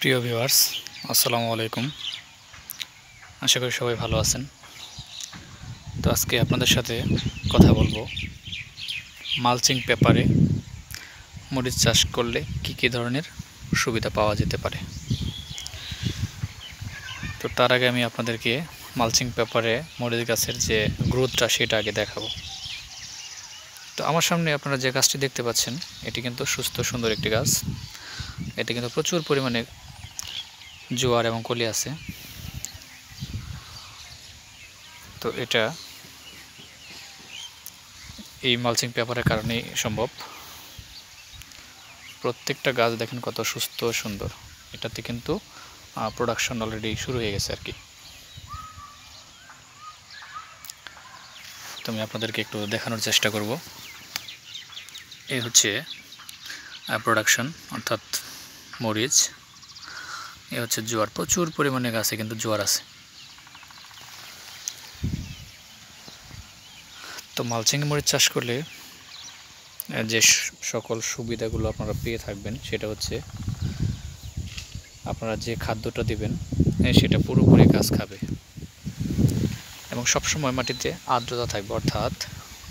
প্রিয় ভিউয়ার্স, আসসালামু আলাইকুম। আশা করি সবাই ভালো আছেন। তো আজকে আপনাদের সাথে কথা বলবো মালচিং পেপারে মরিচ চাষ করলে কী ধরনের সুবিধা পাওয়া যেতে পারে। তো তার আগে আমি আপনাদেরকে মালচিং পেপারে মরিচ গাছের যে গ্রোথটা সেটা আগে দেখাবো। তো আমার সামনে আপনারা যে গাছটি দেখতে পাচ্ছেন এটি কিন্তু সুস্থ সুন্দর একটি গাছ। এতে কিন্তু প্রচুর পরিমাণে জোয়ার এবং কলি আছে। তো এটা এই মালচিং পেপারের কারণেই সম্ভব। প্রত্যেকটা গাছ দেখেন কত সুস্থ সুন্দর। এটাতে কিন্তু প্রোডাকশন অলরেডি শুরু হয়ে গেছে আর কি। তো আমি আপনাদেরকে একটু দেখানোর চেষ্টা করব। এই হচ্ছে প্রোডাকশন, অর্থাৎ মরিচ। এ হচ্ছে জোয়ার, প্রচুর পরিমাণে গাছে কিন্তু জোয়ার আছে। তো মালচিং মরিচ চাষ করলে যে সকল সুবিধাগুলো আপনারা পেয়ে থাকবেন সেটা হচ্ছে আপনারা যে খাদ্যটা দিবেন সেটা পুরোপুরি গাছ খাবে এবং সবসময় মাটিতে আর্দ্রতা থাকবে, অর্থাৎ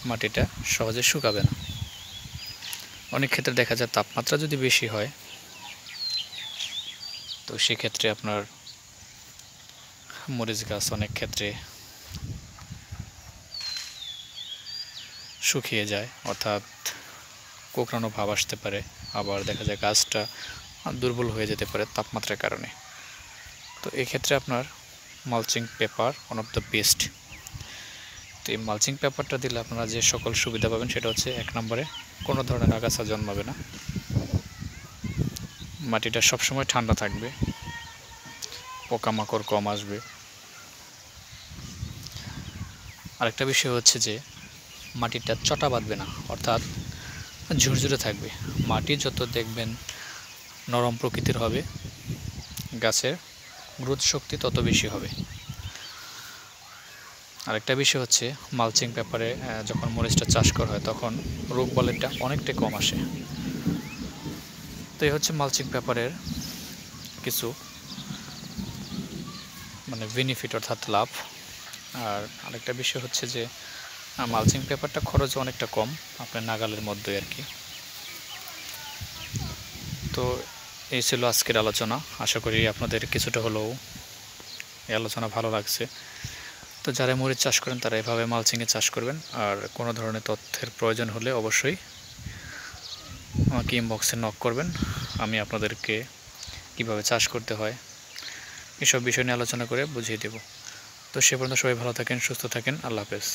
মাটিটা সহজে শুকাবে না। অনেক ক্ষেত্রে দেখা যায় তাপমাত্রা যদি বেশি হয় তো সেক্ষেত্রে আপনার মরিচ গাছ অনেক ক্ষেত্রে শুকিয়ে যায়, অর্থাৎ কোঁকড়ানো ভাব আসতে পারে। আবার দেখা যায় গাছটা দুর্বল হয়ে যেতে পারে তাপমাত্রার কারণে। তো এক্ষেত্রে আপনার mulching paper one of the best. তো এই মালচিং পেপারটা দিলে আপনারা যে সকল সুবিধা পাবেন সেটা হচ্ছে, এক নম্বরে কোনো ধরনের আগাছা জন্মাবে না, মাটিটা সবসময় ঠান্ডা থাকবে, পোকামাকড় কম আসবে। আরেকটা বিষয় হচ্ছে যে মাটিটা চটা বাঁধবে না, অর্থাৎ ঝুরঝুরে থাকবে। মাটি যত দেখবেন নরম প্রকৃতির হবে, গাছের গ্রোথ শক্তি তত বেশি হবে। আরেকটা বিষয় হচ্ছে মালচিং পেপারে যখন মরিচটা চাষ করা হয় তখন রোগবালাইটা অনেকটাই কম আসে। তো এই হচ্ছে মালচিং পেপারের কিছু বেনিফিট, অর্থাৎ লাভ। আর আরেকটা বিষয় হচ্ছে যে মালচিং পেপারটা খরচ অনেকটা কম, আপনার নাগালের মধ্যে আর কি। তো এই ছিল আজকের আলোচনা। আশা করি আপনাদের কিছুটা হলেও এই আলোচনা ভালো লাগছে। তো যারা মরিচ চাষ করেন তারা এভাবে মালচিংয়ে চাষ করবেন। আর কোনো ধরনের তথ্যের প্রয়োজন হলে অবশ্যই আমাকে ইনবক্সে নক করবেন। আমি আপনাদেরকে কিভাবে চাষ করতে হয় এসব বিষয় নিয়ে আলোচনা করে বুঝিয়ে দেব। তো সে পর্যন্ত সবাই ভালো থাকেন, সুস্থ থাকেন। আল্লাহ হাফেজ।